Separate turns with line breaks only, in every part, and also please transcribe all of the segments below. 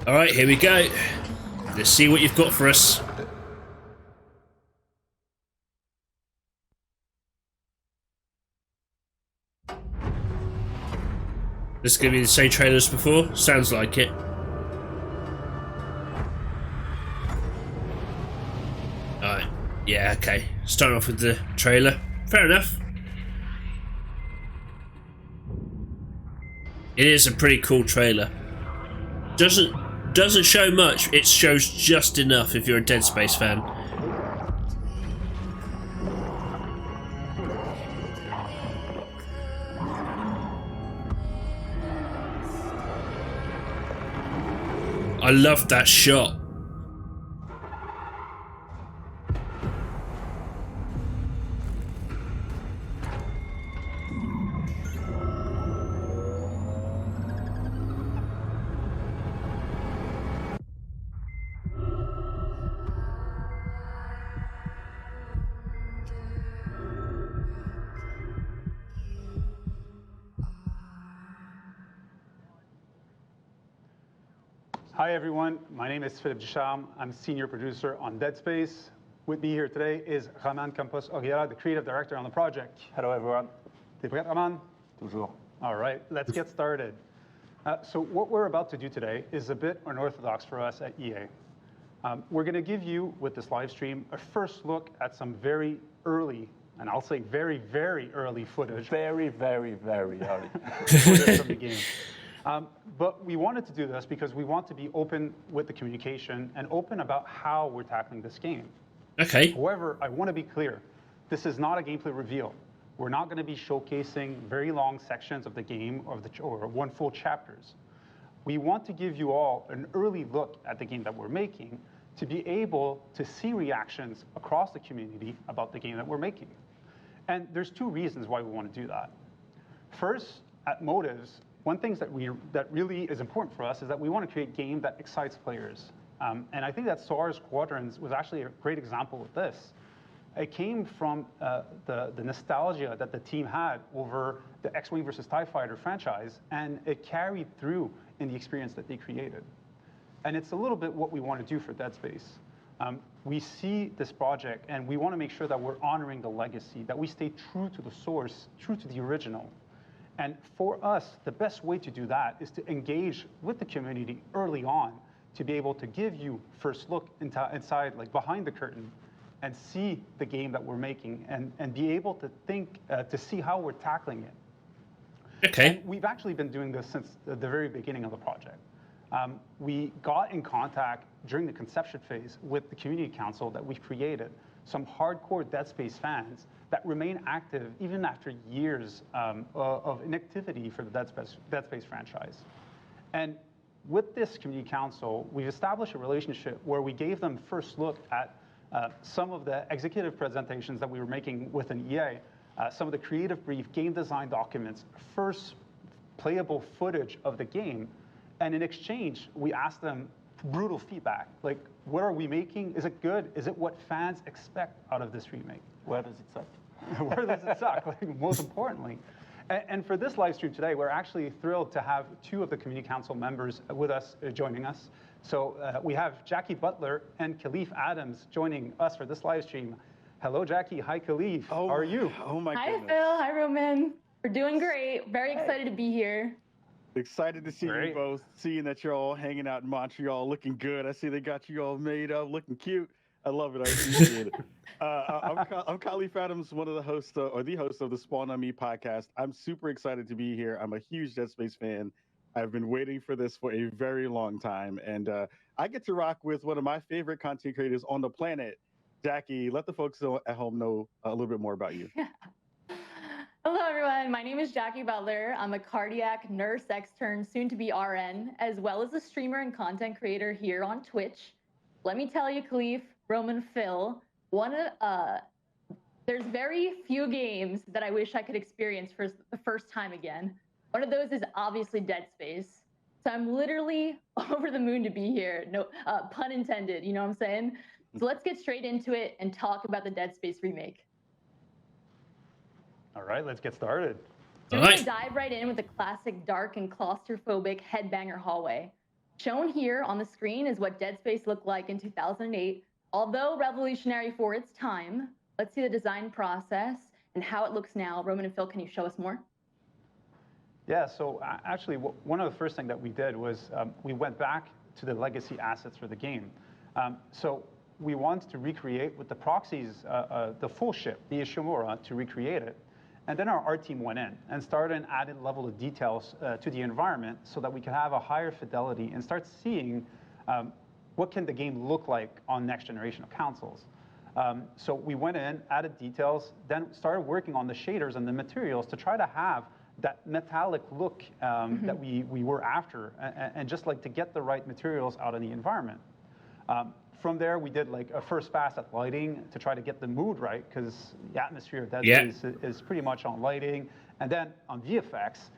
All right, here we go. Let's see what you've got for us. This is going to be the same trailer as before? Sounds like it. Alright, yeah, okay. Starting off with the trailer. Fair enough. It is a pretty cool trailer. Doesn't show much, it shows just enough if you're a Dead Space fan. I love that shot.
Hi everyone, my name is Philippe Ducharme. I'm senior producer on Dead Space. With me here today is Roman Campos Oguera, the creative director on the project.
Hello everyone.
T'es prêt, Roman?
Toujours.
All right, let's get started. So what we're about to do today is a bit unorthodox for us at EA. We're going to give you, with this live stream, a first look at some very early, and I'll say very, very early footage.
Very, very, very early.
Footage from the game. But we wanted to do this because we want to be open with the communication and open about how we're tackling this game.
Okay.
However, I want to be clear. This is not a gameplay reveal. We're not going to be showcasing very long sections of the game or one full chapters. We want to give you all an early look at the game that we're making to be able to see reactions across the community about the game that we're making. And there's two reasons why we want to do that. First, at Motives, one thing that really is important for us is that we want to create a game that excites players. And I think that SARS Squadrons was actually a great example of this. It came from the nostalgia that the team had over the X-Wing versus TIE Fighter franchise, and it carried through in the experience that they created. And it's a little bit what we want to do for Dead Space. We see this project, and we want to make sure that we're honoring the legacy, that we stay true to the source, true to the original. And for us, the best way to do that is to engage with the community early on to be able to give you first look inside, like behind the curtain, and see the game that we're making and be able to think, to see how we're tackling it.
Okay.
And we've actually been doing this since the very beginning of the project. We got in contact during the conception phase with the community council that we've created, some hardcore Dead Space fans that remain active even after years of inactivity for the Dead Space franchise. And with this community council, we've established a relationship where we gave them first look at some of the executive presentations that we were making within EA, some of the creative brief, game design documents, first playable footage of the game. And in exchange, we asked them brutal feedback, like, what are we making? Is it good? Is it what fans expect out of this remake?
Where does it suck?
Where does it suck, like, most importantly? And for this live stream today, we're actually thrilled to have two of the community council members with us, joining us. So we have Jackie Butler and Khalif Adams joining us for this live stream. Hello, Jackie. Hi, Khalif.
Oh,
how are you?
Oh my
Hi,
goodness.
Phil. Hi, Roman. We're doing great. Very excited to be here.
Excited to see
Great.
you both, seeing that you're all hanging out in Montreal, looking good. I see they got you all made up, looking cute. I love it. I appreciate it. I'm Khalif Adams, one of the hosts, or the host of the Spawn on Me podcast. I'm super excited to be here. I'm a huge Dead Space fan. I've been waiting for this for a very long time. And I get to rock with one of my favorite content creators on the planet. Jackie, let the folks at home know a little bit more about you.
Hello, everyone. My name is Jackie Butler. I'm a cardiac nurse extern, soon to be RN, as well as a streamer and content creator here on Twitch. Let me tell you, Khalif, Roman, Phil, there's very few games that I wish I could experience for the first time again. One of those is obviously Dead Space. So I'm literally over the moon to be here. No pun intended, you know what I'm saying? So let's get straight into it and talk about the Dead Space remake.
All right, let's get started.
So we're going to dive right in with the classic dark and claustrophobic headbanger hallway. Shown here on the screen is what Dead Space looked like in 2008. Although revolutionary for its time, let's see the design process and how it looks now. Roman and Phil, can you show us more?
Yeah, so actually, one of the first things that we did was we went back to the legacy assets for the game. So we wanted to recreate with the proxies, the full ship, the Ishimura, to recreate it. And then our team went in and started an added level of details to the environment so that we could have a higher fidelity and start seeing what can the game look like on next generation of consoles. So we went in, added details, then started working on the shaders and the materials to try to have that metallic look that we were after, and just like to get the right materials out of the environment. From there, we did like a first pass at lighting to try to get the mood right, because the atmosphere of Dead Space is pretty much on lighting, and then on VFX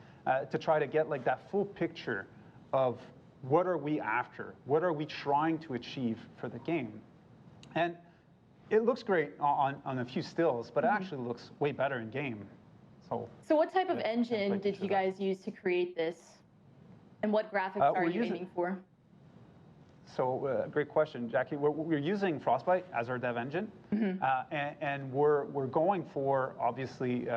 to try to get like that full picture of what are we after, what are we trying to achieve for the game. And it looks great on a few stills, but it actually looks way better in game.
So what type of engine did you guys use to create this? And what graphics are you aiming for?
So great question, Jackie. We're using Frostbite as our dev engine, and we're going for, obviously,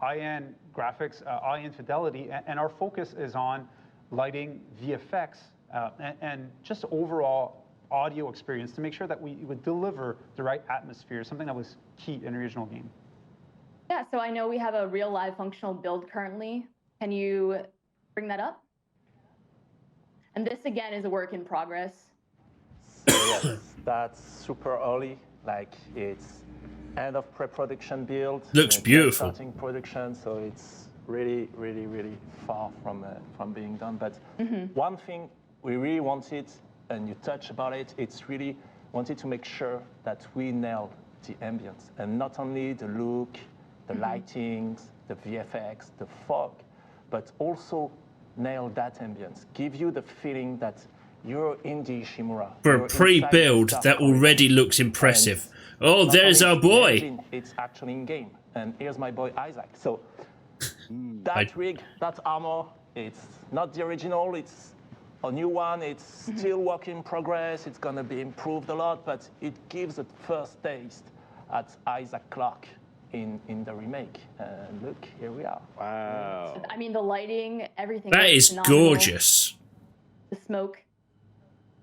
high-end graphics, high-end fidelity, and our focus is on lighting, VFX, and just overall audio experience to make sure that we would deliver the right atmosphere, something that was key in the original game.
Yeah, so I know we have a real live functional build currently. Can you bring that up? And this, again, is a work in progress.
So yes, that's super early. Like, it's end of pre-production build.
Looks beautiful.
Starting production, so it's really, really, really far from being done. But one thing we really wanted, and you touched about it, it's really wanted to make sure that we nail the ambience, and not only the look, the lightings, the VFX, the fog, but also nail that ambience. Give you the feeling that you're in the Ishimura.
For a pre-build, that already looks impressive. Oh, there's our boy.
Engine, it's actually in game. And here's my boy Isaac. So that rig, that armor, it's not the original, it's a new one. It's still work in progress. It's gonna be improved a lot, but it gives a first taste at Isaac Clarke in the remake. And look, here we are.
Wow.
I mean, the lighting, everything.
That is
phenomenal.
gorgeous.
The smoke.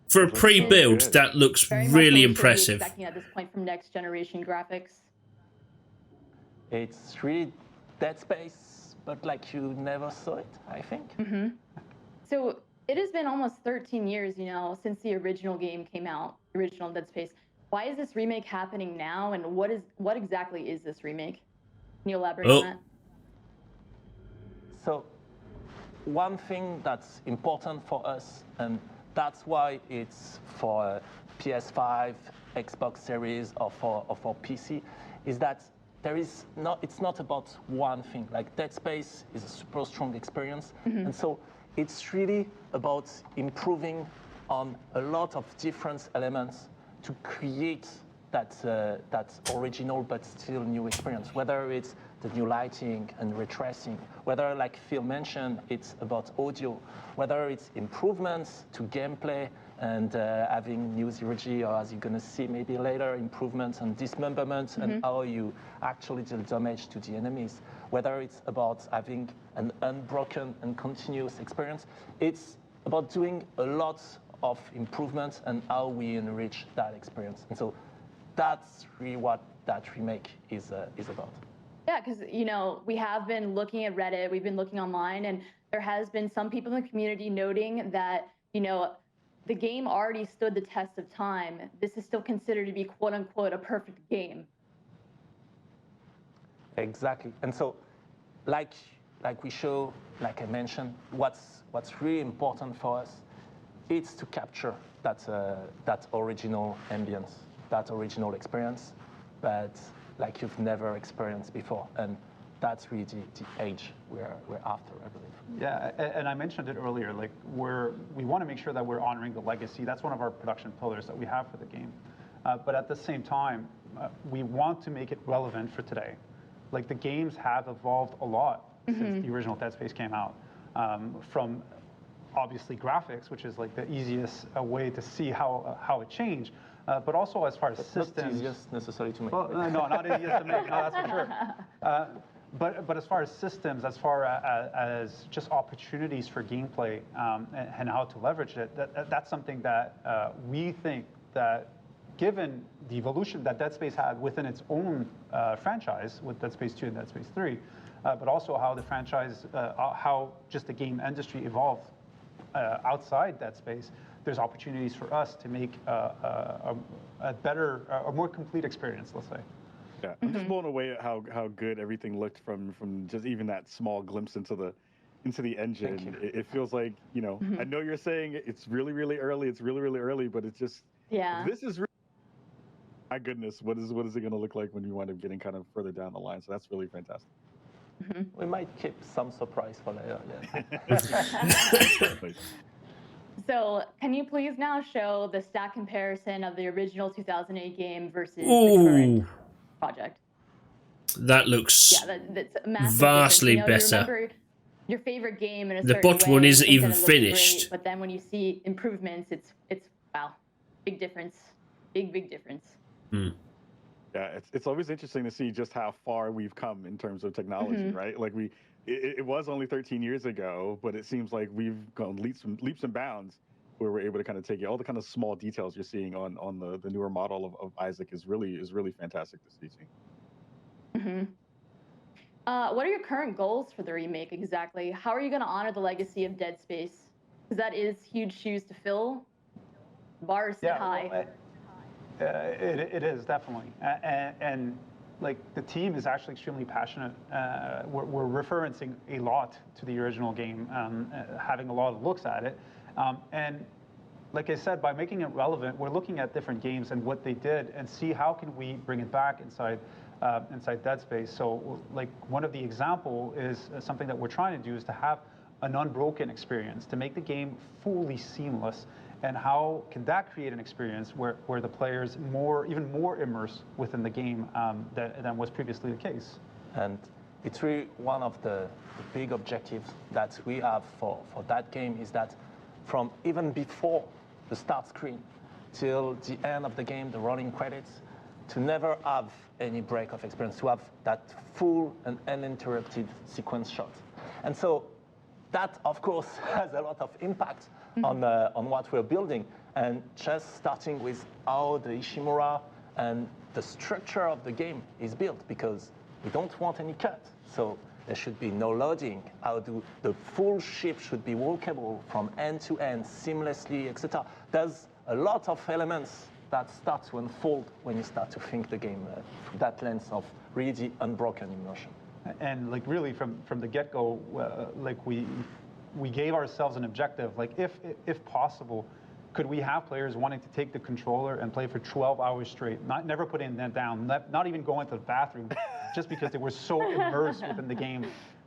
For a pre-build, that looks
Very
really
much
impressive.
expecting at this point from next generation graphics.
It's really Dead Space, but like you never saw it, I think.
So it has been almost 13 years, you know, since the original game came out, the original Dead Space. Why is this remake happening now, and what exactly is this remake? Can you elaborate on that?
So one thing that's important for us, and that's why it's for PS5, Xbox Series, or for PC, is that it's not about one thing. Like Dead Space is a super strong experience, and so it's really about improving on a lot of different elements to create that original but still new experience, whether it's the new lighting and ray tracing, whether, like Phil mentioned, it's about audio, whether it's improvements to gameplay and having new zero-G, or as you're going to see maybe later, improvements and dismemberment and how you actually deal damage to the enemies, whether it's about having an unbroken and continuous experience. It's about doing a lot of improvements and how we enrich that experience. And so that's really what that remake is about.
Yeah, because, you know, we have been looking at Reddit, we've been looking online, and there has been some people in the community noting that, you know, the game already stood the test of time. This is still considered to be, quote unquote, a perfect game.
Exactly. And so, like we show, like I mentioned, what's really important for us, it's to capture that original ambience, that original experience, but like you've never experienced before. And that's really the age we're after, I believe.
Yeah, and I mentioned it earlier, like we want to make sure that we're honoring the legacy. That's one of our production pillars that we have for the game. But at the same time, we want to make it relevant for today. Like, the games have evolved a lot since the original Dead Space came out. From obviously graphics, which is like the easiest way to see how it changed, but also as far as systems.
Not easiest necessarily to make.
Well, no, not easiest to make. No, that's for sure. But as far as systems, as far as just opportunities for gameplay and how to leverage it, that's something that we think that, given the evolution that Dead Space had within its own franchise with Dead Space 2 and Dead Space 3, but also how the franchise, how just the game industry evolved outside Dead Space, there's opportunities for us to make a better, a more complete experience, let's say.
Yeah, I'm just blown away at how good everything looked from just even that small glimpse into the engine. It feels like, you know, I know you're saying it's really early, but it's just, this is really, my goodness, what is it going to look like when you wind up getting kind of further down the line? So that's really fantastic.
We might keep some surprise for later.
Yes.
So, can you please now show the stat comparison of the original 2008 game versus the current project?
That looks
that's a massive
vastly
difference. You know,
better.
You remember your favorite game in a
The
certain
bottom
way,
one isn't
you think
even
that it looks
finished.
great, but then when you see improvements, it's wow, big difference, big difference.
Yeah, it's always interesting to see just how far we've come in terms of technology, right? Like it was only 13 years ago, but it seems like we've gone leaps and bounds where we're able to kind of take it. All the kind of small details you're seeing on the newer model of Isaac is really fantastic to see.
What are your current goals for the remake exactly? How are you going to honor the legacy of Dead Space? Because that is huge shoes to fill. Bar is set high.
Well, it is definitely, and like the team is actually extremely passionate. We're referencing a lot to the original game, having a lot of looks at it, and like I said, by making it relevant, we're looking at different games and what they did, and see how can we bring it back inside Dead Space. So, like one of the example is something that we're trying to do is to have an unbroken experience, to make the game fully seamless. And how can that create an experience where the players even more immersed within the game than was previously the case?
And it's really one of the big objectives that we have for that game is that from even before the start screen till the end of the game, the rolling credits, to never have any break of experience, to have that full and uninterrupted sequence shot. And so that, of course, has a lot of impact on what we're building. And just starting with how the Ishimura and the structure of the game is built, because we don't want any cut. So there should be no loading. How the full ship should be walkable from end to end seamlessly, etc. There's a lot of elements that start to unfold when you start to think the game through that lens of really unbroken immersion.
And like really from the get-go, like we gave ourselves an objective. Like if possible, could we have players wanting to take the controller and play for 12 hours straight, never putting them down, not even going to the bathroom, just because they were so immersed within the game.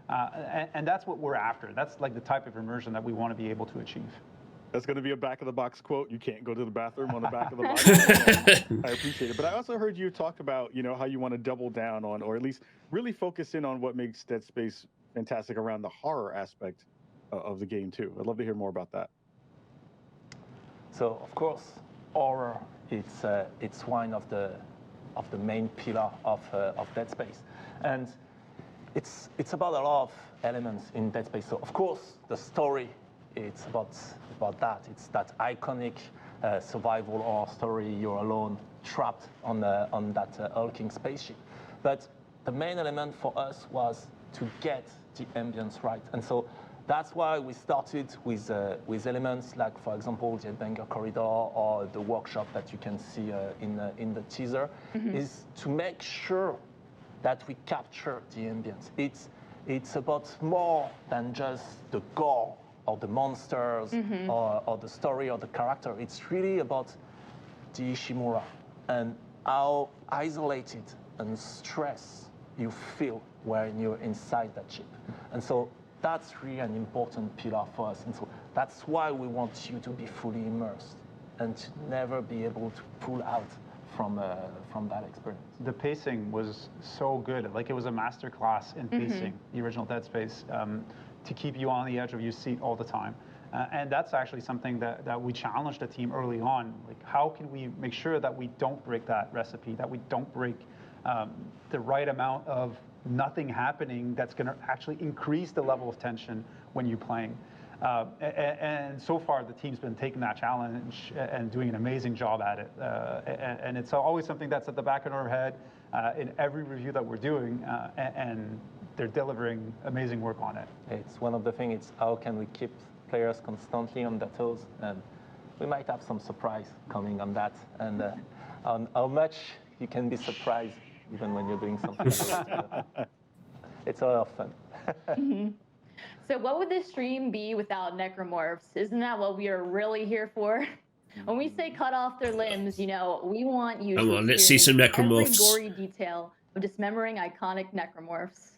And that's what we're after. That's like the type of immersion that we want to be able to achieve.
That's going to be a back of the box quote. You can't go to the bathroom on the back of the box. I appreciate it. But I also heard you talk about, you know, how you want to double down on, or at least really focus in on what makes Dead Space fantastic around the horror aspect of the game too. I'd love to hear more about that.
So of course, horror it's one of the main pillar of Dead Space, and it's about a lot of elements in Dead Space. So of course, the story. It's about that. It's that iconic survival horror story. You're alone, trapped on that hulking spaceship. But the main element for us was to get the ambience right, and so that's why we started with elements like, for example, the Headbanger Corridor or the workshop that you can see in the teaser, is to make sure that we capture the ambience. It's about more than just the gore or the monsters or the story or the character. It's really about the Ishimura and how isolated and stressed you feel when you're inside that ship. And so that's really an important pillar for us. And so that's why we want you to be fully immersed and to never be able to pull out from that experience.
The pacing was so good. Like it was a masterclass in pacing, the original Dead Space, to keep you on the edge of your seat all the time. And that's actually something that we challenged the team early on. Like, how can we make sure that we don't break that recipe, that we don't break the right amount of nothing happening that's going to actually increase the level of tension when you're playing. And so far, the team's been taking that challenge and doing an amazing job at it. And it's always something that's at the back of our head in every review that we're doing, and they're delivering amazing work on it.
It's one of the things, it's how can we keep players constantly on their toes, and we might have some surprise coming on that, and on how much you can be surprised even when you're doing something. It's a lot of fun.
So what would this stream be without necromorphs? Isn't that what we are really here for? When we say cut off their limbs, you know, we want you
Come
to
on, let's see some
experience
necromorphs.
every gory detail of dismembering iconic necromorphs.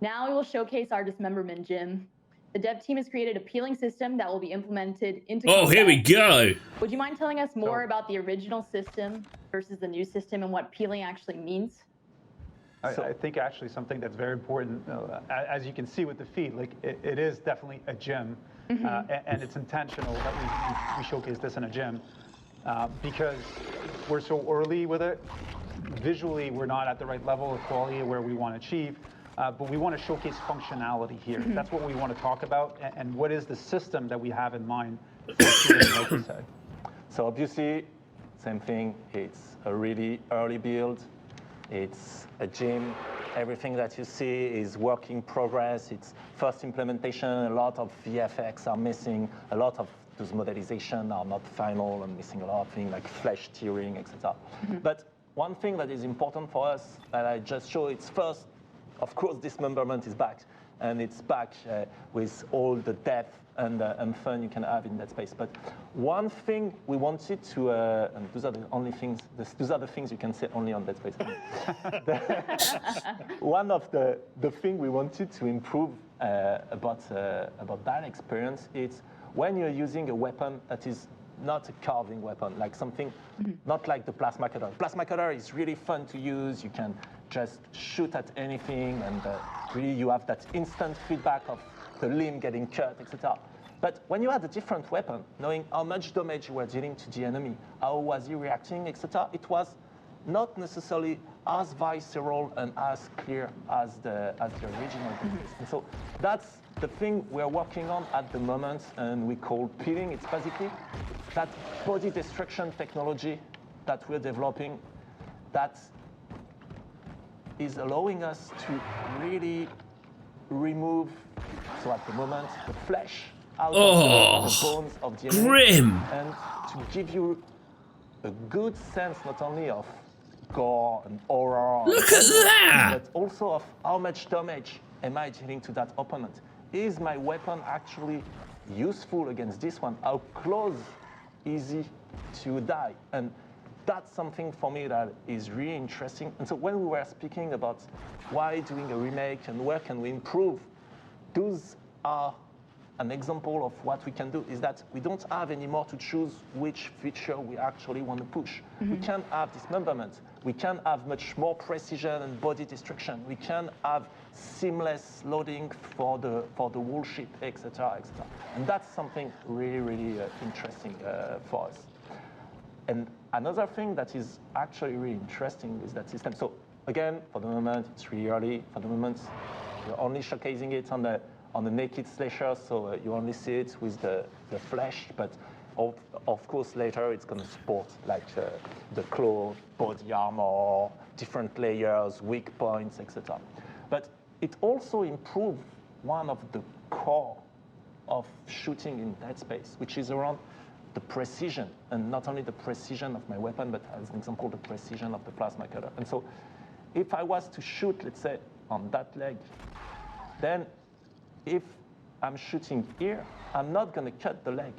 Now we will showcase our dismemberment gym. The dev team has created a peeling system that will be implemented into combat.
Here we go.
Would you mind telling us more about the original system versus the new system and what peeling actually means?
I think actually something that's very important, as you can see with the feed, like it is definitely a gym, and it's intentional that we showcase this in a gym because we're so early with it. Visually, we're not at the right level of quality where we want to achieve, but we want to showcase functionality here. That's what we want to talk about, and what is the system that we have in mind for peeling, like you said.
So obviously, same thing, it's a really early build. It's a gym. Everything that you see is work in progress. It's first implementation. A lot of VFX are missing. A lot of those modelizations are not final and missing a lot of things like flesh tearing, etc. But one thing that is important for us that I just showed, it's first, of course, dismemberment is back. And it's back with all the depth and fun you can have in that space. But one thing we wanted to, and those are the only things, those are the things you can say only on Dead Space. One of the thing we wanted to improve about that experience is when you're using a weapon that is not a carving weapon, like something, not like the plasma cutter. Plasma cutter is really fun to use. You can just shoot at anything, and really you have that instant feedback of the limb getting cut, etc. But when you had a different weapon, knowing how much damage you were dealing to the enemy, how was he reacting, etc., it was not necessarily as visceral and as clear as the original. And so that's the thing we're working on at the moment, and we call peeling. It's basically that body destruction technology that we're developing that is allowing us to really remove, so at the moment, the flesh out of the bones of the enemy,
grim.
and to give you a good sense not only of gore and horror,
Look at that!
but also of how much damage am I dealing to that opponent. Is my weapon actually useful against this one? How close is he to die? And that's something for me that is really interesting. And so when we were speaking about why doing a remake and where can we improve, those are an example of what we can do, is that we don't have anymore to choose which feature we actually want to push. We can have dismemberment. We can have much more precision and body destruction. We can have seamless loading for the whole ship, etc., etc. And that's something really, really interesting for us. And another thing that is actually really interesting is that system. So again, for the moment, it's really early. For the moment, we're only showcasing it on the naked slasher, so you only see it with the flesh. But of course, later it's going to support like the claw, body armor, different layers, weak points, etc. But it also improves one of the core of shooting in Dead Space, which is around the precision, and not only the precision of my weapon, but as an example, the precision of the plasma cutter. And so if I was to shoot, let's say, on that leg, then if I'm shooting here, I'm not going to cut the leg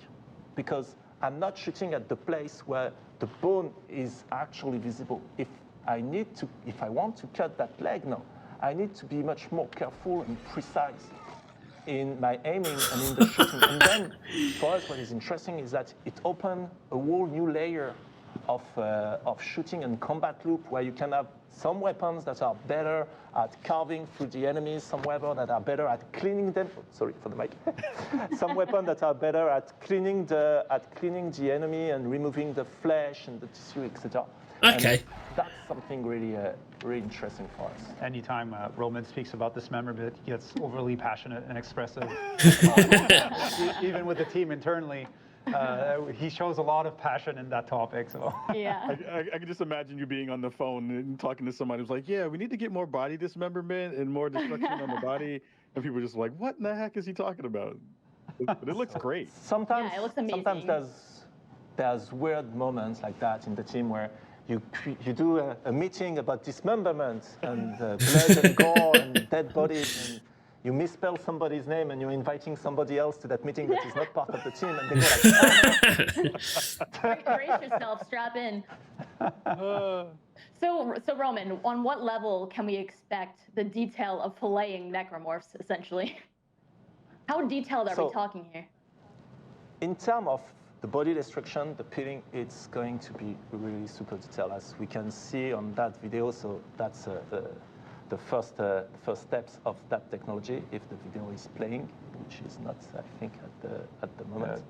because I'm not shooting at the place where the bone is actually visible. If I want to cut that leg now, I need to be much more careful and precise in my aiming and in the shooting. And then, for us, what is interesting is that it opened a whole new layer of shooting and combat loop where you can have some weapons that are better at carving through the enemies, some weapons that are better at cleaning them. Sorry for the mic. Some weapons that are better at cleaning the enemy and removing the flesh and the tissue, etc.
Okay.
And that's something really really interesting for us.
Anytime Roman speaks about dismemberment, he gets overly passionate and expressive. Even with the team internally, he shows a lot of passion in that topic. So
Yeah.
I can just imagine you being on the phone and talking to somebody who's like, yeah, we need to get more body dismemberment and more destruction on the body. And people are just like, what in the heck is he talking about? But it looks great.
Sometimes,
Yeah, it looks amazing.
sometimes there's weird moments like that in the team where you do a meeting about dismemberment and blood and gore and dead bodies, and you misspell somebody's name and you're inviting somebody else to that meeting that is not part of the team, and they go like,
Brace yourself, strap in. So Roman, on what level can we expect the detail of filleting necromorphs, essentially? How detailed are we talking here?
in terms of the body destruction, the peeling, it's going to be really super detailed, as we can see on that video. So that's the first steps of that technology, if the video is playing, which is not, I think, at the moment.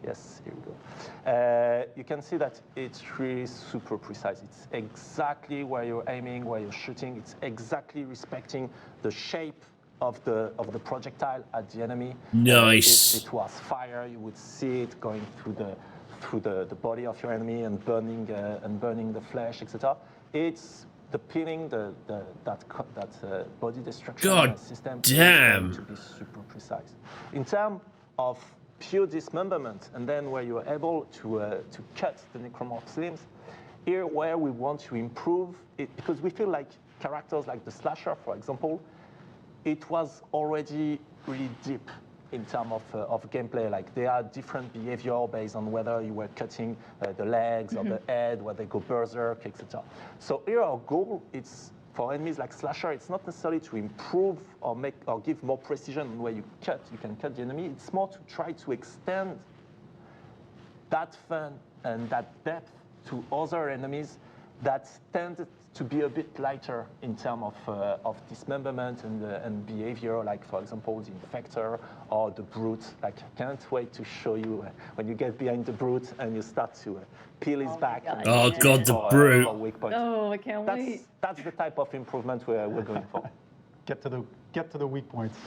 Yes, here we go. You can see that it's really super precise. It's exactly where you're aiming, where you're shooting. It's exactly respecting the shape of the projectile at the enemy.
Nice.
If it was fire, you would see it going through the body of your enemy and burning the flesh, etc. It's the peeling, that body destruction
God
system
damn.
is going to be super precise. In terms of pure dismemberment, and then where you're able to cut the necromorph's limbs, here where we want to improve it, because we feel like characters like the slasher, for example, it was already really deep in terms of gameplay. Like, there are different behavior based on whether you were cutting the legs or the head, where they go berserk, etc. So here our goal, it's for enemies like slasher, it's not necessarily to improve or give more precision on where you can cut the enemy. It's more to try to extend that fun and that depth to other enemies that tend to be a bit lighter in terms of dismemberment and behavior, like, for example, the Infector or the Brute. Like, I can't wait to show you when you get behind the Brute and you start to peel his back.
God,
Oh,
yeah.
God, the Brute.
For weak points.
Oh, I can't wait.
That's the type of improvement we're going for.
Get to the weak points.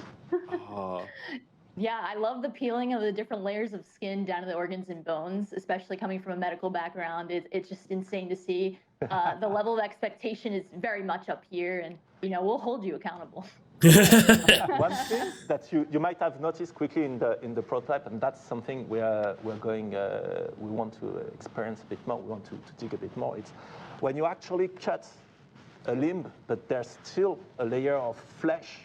Yeah, I love the peeling of the different layers of skin down to the organs and bones, especially coming from a medical background. It's just insane to see. The level of expectation is very much up here, and we'll hold you accountable.
One thing that you might have noticed quickly in the prototype, and that's something we want to experience a bit more. We want to dig a bit more. It's when you actually cut a limb, but there's still a layer of flesh.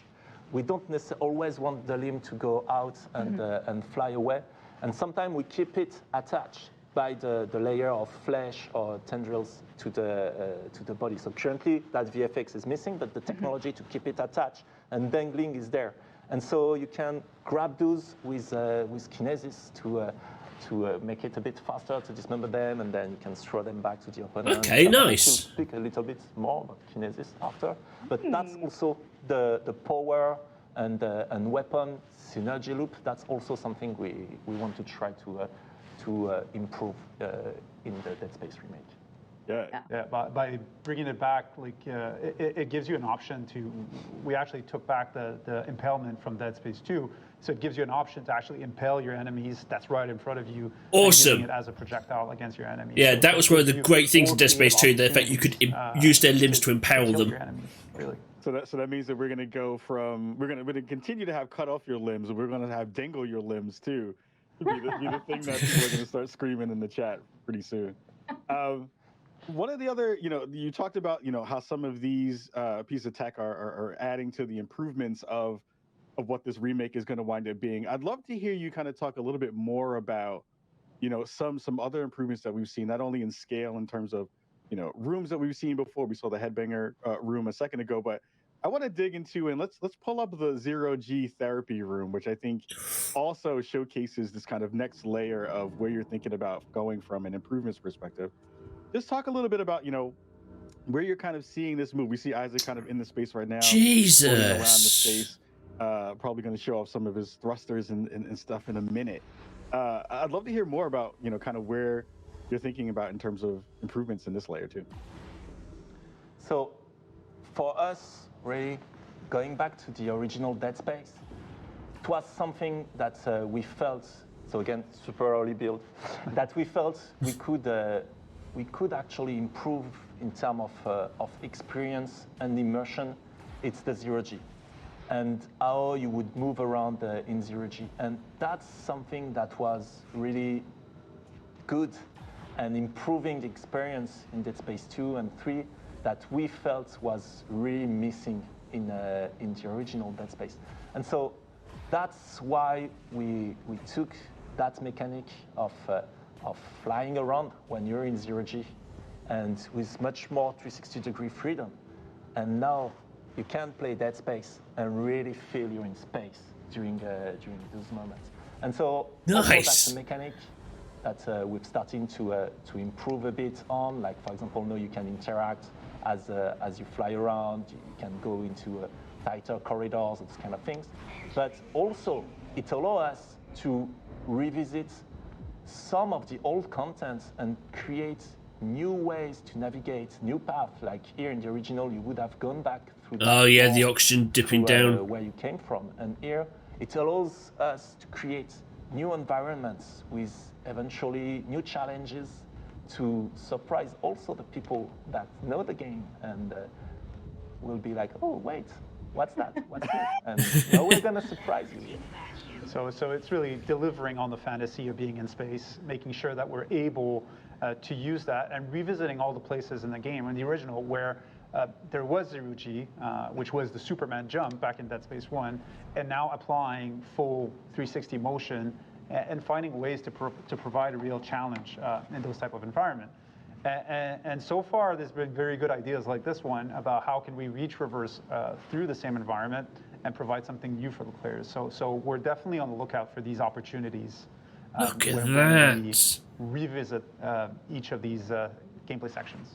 We don't necessarily always want the limb to go out and fly away, and sometimes we keep it attached by the layer of flesh or tendrils to the body. So currently that VFX is missing, but the technology to keep it attached and dangling is there. And so you can grab those with kinesis to make it a bit faster to dismember them, and then you can throw them back to the opponent.
Okay, nice.
We'll speak a little bit more about kinesis after, but that's also the power and weapon synergy loop. That's also something we want to try to improve in the Dead Space remake.
Yeah, by bringing it back, like it gives you an option to. We actually took back the impalement from Dead Space 2, so it gives you an option to actually impale your enemies. That's right in front of you.
Awesome.
And using it as a projectile against your enemies.
Yeah,
So
that
it
was one of the
gives you
great things in
more
Dead Space 2, the
creative
fact you could
opportunities,
use their limbs to impale
kill
them.
your enemies, really.
So that means that we're gonna continue to have cut off your limbs, and we're gonna have dangle your limbs too. Be the thing that people are gonna start screaming in the chat pretty soon. One of the other, you talked about, how some of these pieces of tech are adding to the improvements of what this remake is going to wind up being. I'd love to hear you kind of talk a little bit more about, some other improvements that we've seen, not only in scale in terms of, rooms that we've seen before. We saw the headbanger room a second ago, but I want to dig into, and let's pull up the 0G therapy room, which I think also showcases this kind of next layer of where you're thinking about going from an improvements perspective. just talk a little bit about, where you're kind of seeing this move. We see Isaac kind of in the space right now, floating around the
Jesus.
space. Probably going to show off some of his thrusters and stuff in a minute. I'd love to hear more about, kind of where you're thinking about in terms of improvements in this layer too.
So for us, really, going back to the original Dead Space, it was something that we felt, so again, super early build, that we felt we could actually improve in terms of experience and immersion. It's the zero-G and how you would move around in zero-G. And that's something that was really good and improving the experience in Dead Space 2 and 3 that we felt was really missing in the original Dead Space. And so that's why we took that mechanic of flying around when you're in zero-G and with much more 360-degree freedom. And now you can play Dead Space and really feel you're in space during those moments. And so also that's a mechanic that we're starting to improve a bit on. Like, for example, now you can interact as you fly around. You can go into tighter corridors, those kind of things. But also, it allows us to revisit some of the old content and create new ways to navigate, new paths. Like here in the original, you would have gone back through
the oxygen dipping down
where you came from. And here, it allows us to create new environments with eventually new challenges to surprise also the people that know the game and will be like, oh, wait, what's that? What's this? And now we're going to surprise you.
So it's really delivering on the fantasy of being in space, making sure that we're able to use that and revisiting all the places in the game in the original where there was zero-G, which was the Superman jump back in Dead Space 1, and now applying full 360 motion and finding ways to provide a real challenge in those type of environment. And so far, there's been very good ideas like this one about how can we reach reverse through the same environment and provide something new for the players. So we're definitely on the lookout for these opportunities.
Look at
when
that.
we revisit each of these gameplay sections.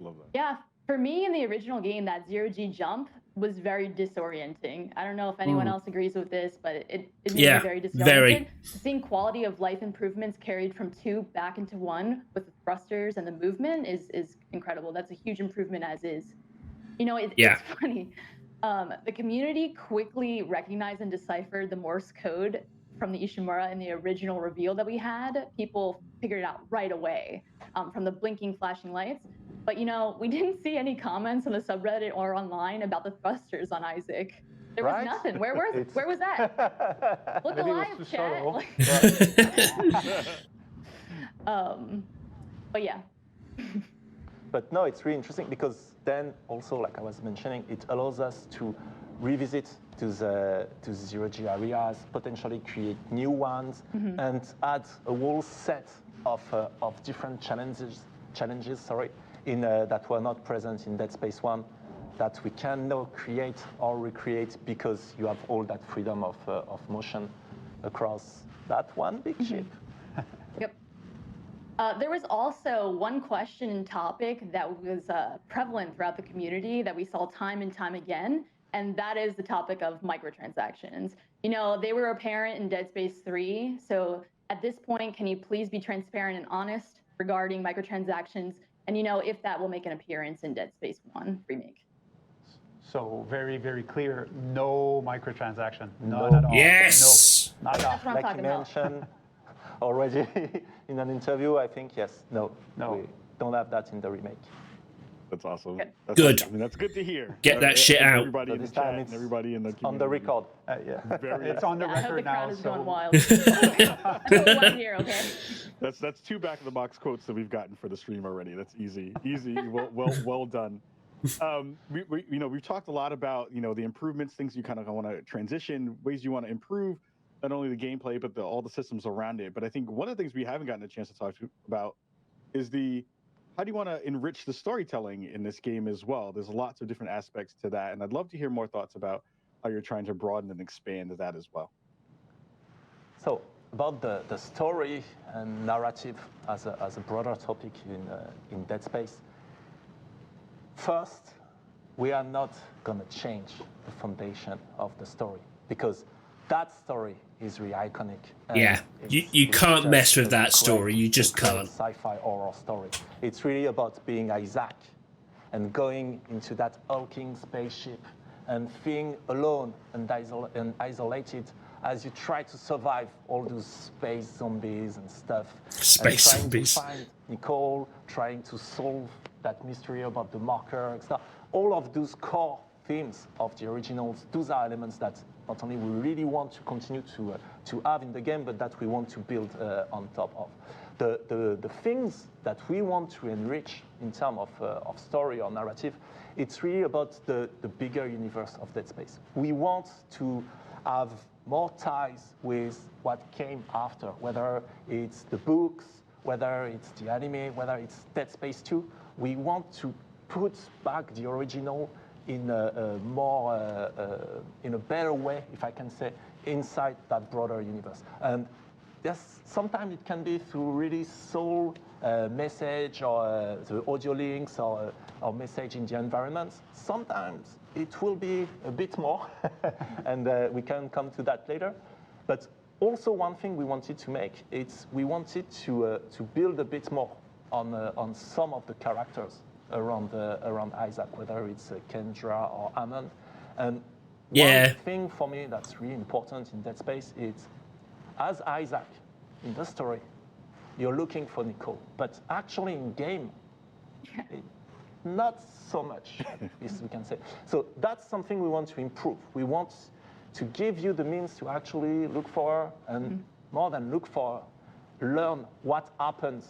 Love that.
Yeah, for me in the original game, that zero-G jump was very disorienting. I don't know if anyone else agrees with this, but it made me very disoriented.
Very.
Seeing quality of life improvements carried from 2 back into 1 with the thrusters and the movement is incredible. That's a huge improvement as is. It's funny. The community quickly recognized and deciphered the Morse code from the Ishimura in the original reveal that we had. People figured it out right away from the blinking, flashing lights. But, we didn't see any comments on the subreddit or online about the thrusters on Isaac. There was nothing. Where was that? Look alive, chat. But yeah.
But no, it's really interesting because then also, like I was mentioning, it allows us to revisit to zero-G areas, potentially create new ones, and add a whole set of different challenges, that were not present in Dead Space 1, that we can now create or recreate because you have all that freedom of motion across that one big ship.
Yep. There was also one question and topic that was prevalent throughout the community that we saw time and time again, and that is the topic of microtransactions. They were apparent in Dead Space 3, so at this point, can you please be transparent and honest regarding microtransactions, and if that will make an appearance in Dead Space 1 Remake?
So very, very clear, no microtransaction, none at all.
Yes!
No, not at all.
That's what I'm
Like
talking
you
about.
mentioned already in an interview, I think, yes. No.
No.
We don't have that in the remake.
That's awesome.
Good.
That's
Good.
awesome. I mean, that's good to hear.
Get that shit out.
Everybody
So
in the
this time
chat
it's
and everybody in the community.
on the record.
Yeah.
Very
It's on the
Yeah, I hope the
record
crowd
now.
is going
So
wild. That's what we want to hear, okay?
That's 2 back of the box quotes that we've gotten for the stream already. That's easy. Well done. We've talked a lot about the improvements, things you kind of want to transition, ways you want to improve not only the gameplay but all the systems around it. But I think one of the things we haven't gotten a chance to talk about is how do you want to enrich the storytelling in this game as well? There's lots of different aspects to that, and I'd love to hear more thoughts about how you're trying to broaden and expand that as well.
So about the story and narrative as a broader topic in Dead Space. First, we are not going to change the foundation of the story because that story is really iconic.
Yeah, you can't mess with that story. You just can't.
Sci-fi horror story. It's really about being Isaac and going into that hulking spaceship and feeling alone and isolated as you try to survive all those space zombies and stuff.
Space zombies.
Trying to find Nicole, trying to solve that mystery about the marker and stuff. All of those core themes of the originals, those are elements that not only we really want to continue to have in the game, but that we want to build on top of. The things that we want to enrich in terms of story or narrative, it's really about the bigger universe of Dead Space. We want to have more ties with what came after, whether it's the books, whether it's the anime, whether it's Dead Space 2. We want to put back the original in a more, in a better way, if I can say, inside that broader universe. And yes, sometimes it can be through really soul message or the audio links or message in the environment. Sometimes it will be a bit more, and we can come to that later. But also one thing we wanted to make, we wanted to build a bit more on some of the characters around Isaac, whether it's Kendra or Hammond. And one thing for me that's really important in Dead Space is, as Isaac in the story, you're looking for Nicole, but actually in game, not so much, as we can say. So that's something we want to improve. We want to give you the means to actually look for her, and more than look for her, learn what happened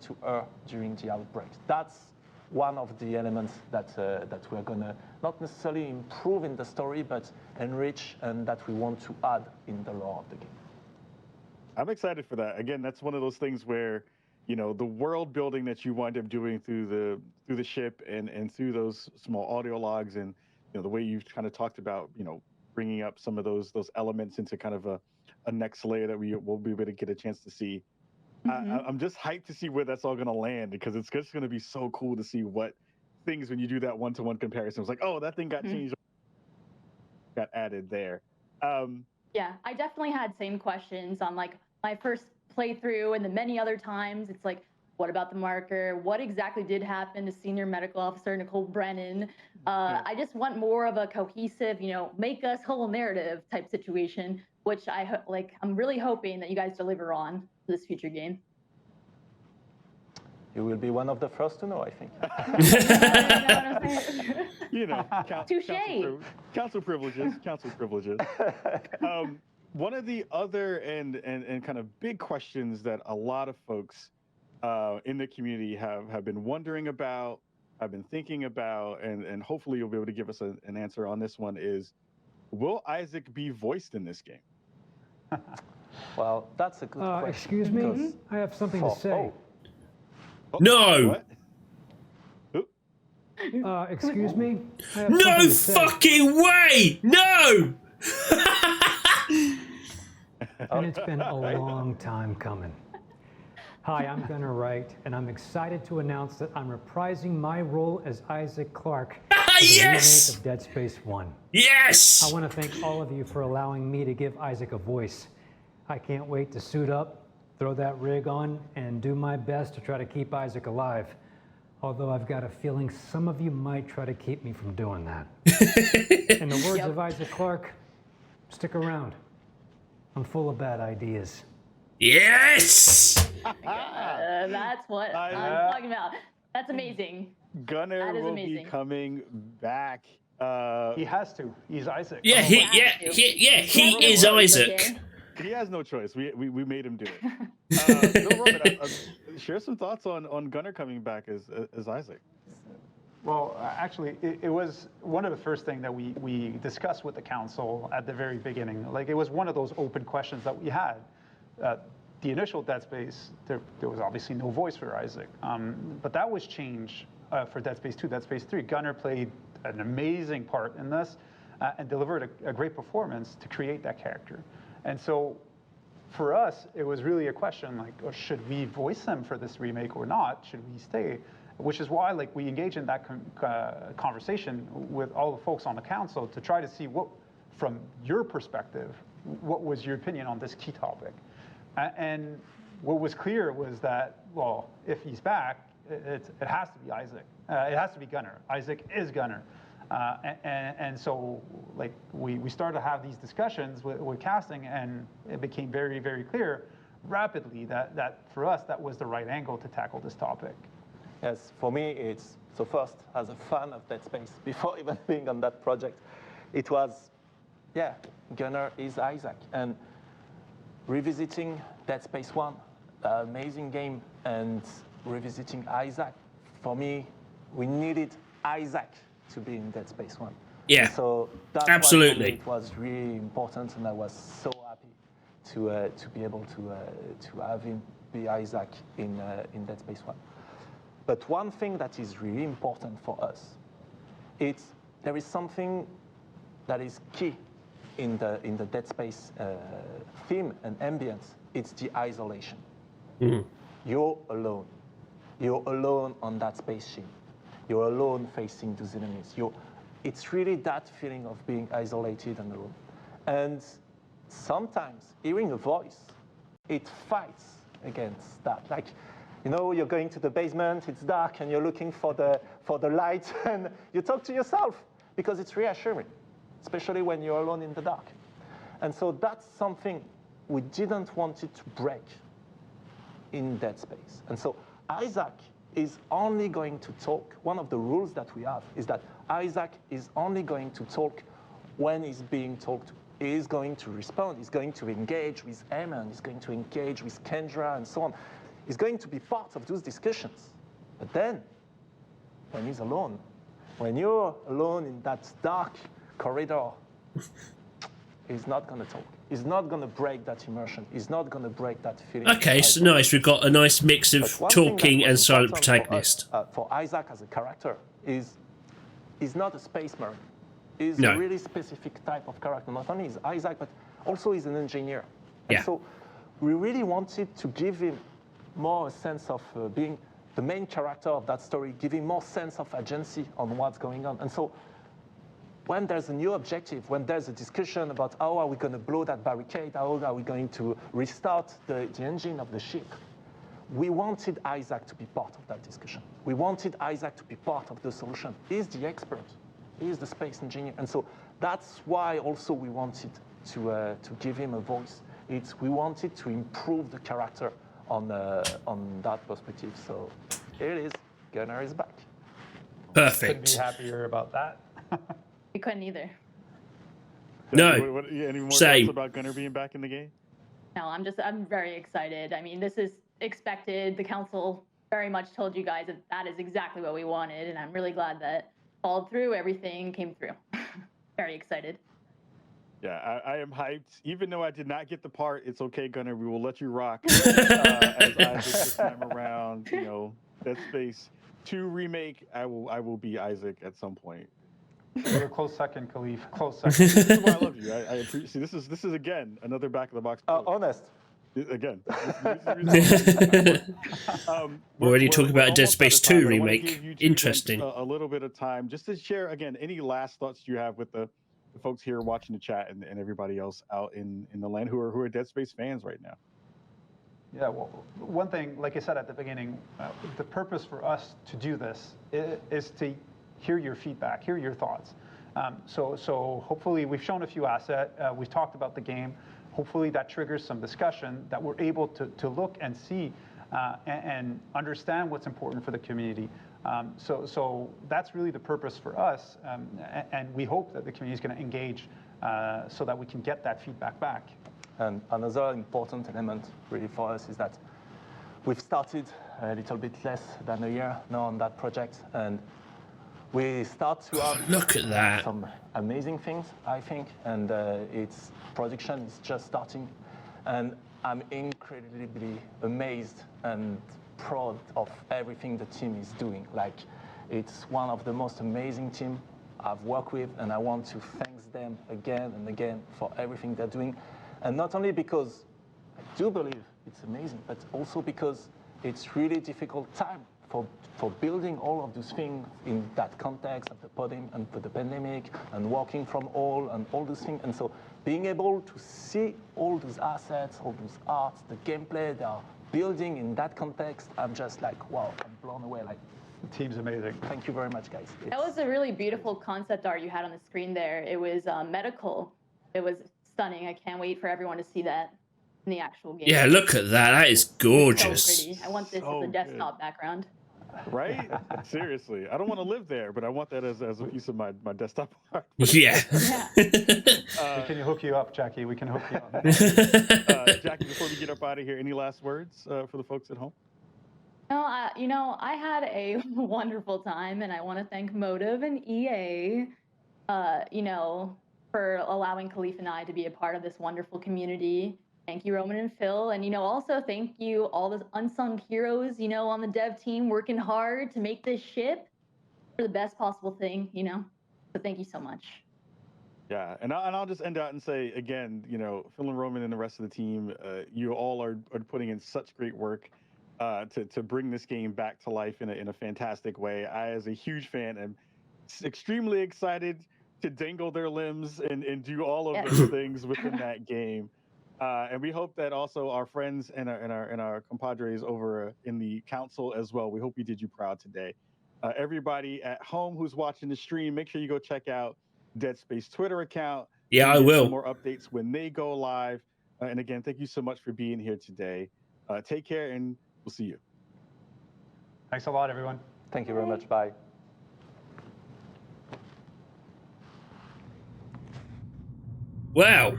to her during the outbreak. That's one of the elements that we're gonna not necessarily improve in the story, but enrich, and that we want to add in the lore of the game.
I'm excited for that. Again, that's one of those things where, you know, the world building that you wind up doing through the ship and through those small audio logs, and you know the way you've kind of talked about, you know, bringing up some of those elements into kind of a next layer that we'll be able to get a chance to see. I'm just hyped to see where that's all going to land, because it's just going to be so cool to see what things, when you do that one-to-one comparison, it's like, oh, that thing got changed, got added there.
Yeah, I definitely had same questions on like my first playthrough and the many other times. It's like, what about the marker? What exactly did happen to Senior Medical Officer Nicole Brennan? I just want more of a cohesive, you know, make us whole narrative type situation, which I'm really hoping that you guys deliver on for this future game.
You will be one of the first to know, I think.
You know, council privileges. One of the other and kind of big questions that a lot of folks in the community have been wondering about, have been thinking about, and hopefully you'll be able to give us an answer on this one is, will Isaac be voiced in this game?
Well, that's a good question.
Excuse me, I have something to say.
No!
What?
Excuse me? I have
No
something to say.
fucking way! No!
And it's been a long time coming. Hi, I'm Gunnar Wright, and I'm excited to announce that I'm reprising my role as Isaac Clarke for the
Yes!
remake of Dead Space 1.
Yes!
I want to thank all of you for allowing me to give Isaac a voice. I can't wait to suit up, throw that rig on, and do my best to try to keep Isaac alive. Although I've got a feeling some of you might try to keep me from doing that. In the words of Isaac Clarke, stick around. I'm full of bad ideas.
Yes!
That's what I'm talking about. That's amazing.
Gunnar will
amazing.
be coming back.
He has to. He's Isaac.
Yeah, he is Isaac.
Okay.
He has no choice. We made him do it. Bill Roman, share some thoughts on Gunnar coming back as Isaac.
Well, actually, it was one of the first things that we discussed with the council at the very beginning. Like, it was one of those open questions that we had. The initial Dead Space, there was obviously no voice for Isaac. But that was changed for Dead Space 2, Dead Space 3. Gunnar played an amazing part in this and delivered a great performance to create that character. And so for us, it was really a question like, should we voice them for this remake or not? Should we stay? Which is why like we engage in that conversation with all the folks on the council to try to see what, from your perspective, what was your opinion on this key topic? And what was clear was that, well, if he's back, it has to be Isaac. It has to be Gunnar. Isaac is Gunnar. And so like we started to have these discussions with casting, and it became very, very clear rapidly that for us, that was the right angle to tackle this topic.
Yes, for me, it's, so first, as a fan of Dead Space, before even being on that project, it was, yeah, Gunnar is Isaac. And revisiting Dead Space 1, amazing game, and revisiting Isaac, for me, we needed Isaac to be in Dead Space 1.
Yeah,
And so that's
absolutely.
why for me it was really important, and I was so happy to be able to have him be Isaac in Dead Space 1. But one thing that is really important for us, there is something that is key in the Dead Space theme and ambience. It's the isolation.
Mm.
You're alone. You're alone on that spaceship. You're alone facing those enemies. It's really that feeling of being isolated and alone. And sometimes hearing a voice, it fights against that. Like, you know, you're going to the basement, it's dark, and you're looking for the light, and you talk to yourself because it's reassuring, especially when you're alone in the dark. And so that's something we didn't want it to break in Dead Space. And so Isaac is only going to talk. One of the rules that we have is that Isaac is only going to talk when he's being talked to. He is going to respond. He's going to engage with Eamon. He's going to engage with Kendra and so on. He's going to be part of those discussions. But then, when he's alone, when you're alone in that dark corridor, he's not going to talk. He's not going to break that immersion. He's not going to break that feeling.
Okay, so nice. We've got a nice mix of talking and silent protagonist.
For Isaac as a character, he's not a space marine. He's
No.
a really specific type of character. Not only is Isaac, but also he's an engineer. And
Yeah.
so we really wanted to give him more a sense of being the main character of that story, give him more sense of agency on what's going on. And so when there's a new objective, when there's a discussion about how are we going to blow that barricade, how are we going to restart the engine of the ship, we wanted Isaac to be part of that discussion. We wanted Isaac to be part of the solution. He's the expert. He's the space engineer. And so that's why also we wanted to give him a voice. We wanted to improve the character on that perspective. So here it is. Gunnar is back.
Couldn't be
Perfect.
happier about that.
We couldn't either.
No,
Any more
same.
thoughts about Gunnar being back in the game?
No, I'm very excited. I mean, this is expected. The council very much told you guys that that is exactly what we wanted, and I'm really glad that followed through. Everything came through. Very excited.
Yeah, I am hyped. Even though I did not get the part, it's okay, Gunnar. We will let you rock as Isaac this time around. You know, Dead Space 2 remake. I will be Isaac at some point.
You're a close second, Khalif. Close
This
second.
is why I love you. I appreciate. This is again another back of the box.
Honest.
Again. This is the reason
We're already talking about a Dead
almost out of
Space
time,
2
but I wanna
remake.
give you two
Interesting.
gents A little bit of time just to share again any last thoughts you have with the folks here watching the chat and everybody else out in the land who are Dead Space fans right now.
Yeah, well, one thing, like I said at the beginning, the purpose for us to do this is to hear your feedback, hear your thoughts. So hopefully we've shown a few assets, we've talked about the game. Hopefully that triggers some discussion that we're able to look and see and understand what's important for the community. So that's really the purpose for us, and we hope that the community is going to engage so that we can get that feedback back.
And another important element really for us is that we've started a little bit less than a year now on that project, and we start to have
Look at that.
some amazing things, I think, and its production is just starting. And I'm incredibly amazed and proud of everything the team is doing. Like, it's one of the most amazing teams I've worked with, and I want to thank them again and again for everything they're doing. And not only because do believe it's amazing, but also because it's really difficult time for building all of those things in that context of the pandemic and for the pandemic and working from and all those things. And so being able to see all those assets, all those arts, the gameplay they are building in that context, I'm just like, wow, I'm blown away. Like,
The team's amazing.
thank you very much, guys.
That was a really beautiful concept art you had on the screen there. It was medical. It was stunning. I can't wait for everyone to see that in the actual game.
Yeah, look at that. That is gorgeous.
So pretty. I want this
So
as a desktop background.
Right? Seriously. I don't want to live there, but I want that as a piece of my desktop art.
Yeah.
Yeah.
We can hook you up, Jackie. We can hook you up.
Jackie, before we get up out of here, any last words for the folks at home?
No, I had a wonderful time, and I want to thank Motive and EA, for allowing Khalif and I to be a part of this wonderful community. Thank you, Roman and Phil. And, also thank you, all the unsung heroes, on the dev team working hard to make this ship for the best possible thing, So thank you so much.
Yeah, and I'll just end out and say, again, Phil and Roman and the rest of the team, you all are putting in such great work to bring this game back to life in a fantastic way. I, as a huge fan, am extremely excited to dangle their limbs and do all of those things within that game. And we hope that also our friends and our compadres over in the council as well. We hope we did you proud today. Everybody at home who's watching the stream, make sure you go check out Dead Space Twitter account.
Yeah, I will.
Some more updates when they go live. And again, thank you so much for being here today. Take care, and we'll see you.
Thanks a lot, everyone.
Thank you very much. Bye.
Wow.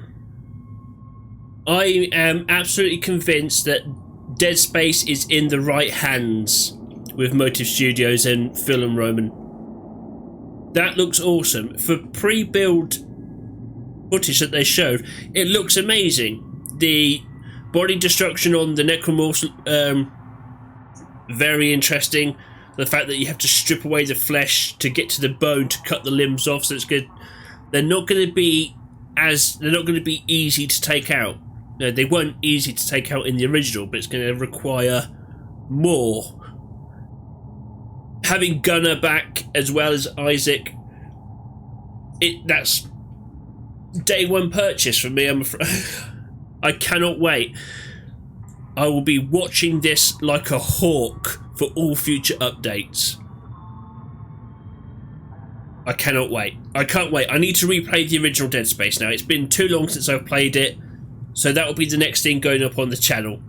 I am absolutely convinced that Dead Space is in the right hands with Motive Studios and Phil and Roman. That looks awesome. For pre-build footage that they showed, it looks amazing. The body destruction on the Necromorphs, very interesting. The fact that you have to strip away the flesh to get to the bone to cut the limbs off, so it's good. They're not going to be easy to take out. No, they weren't easy to take out in the original, but it's going to require more. Having Gunnar back as well as Isaac, that's day one purchase for me, I'm afraid. I cannot wait. I will be watching this like a hawk for all future updates. I cannot wait. I can't wait. I need to replay the original Dead Space now. It's been too long since I've played it, so that will be the next thing going up on the channel.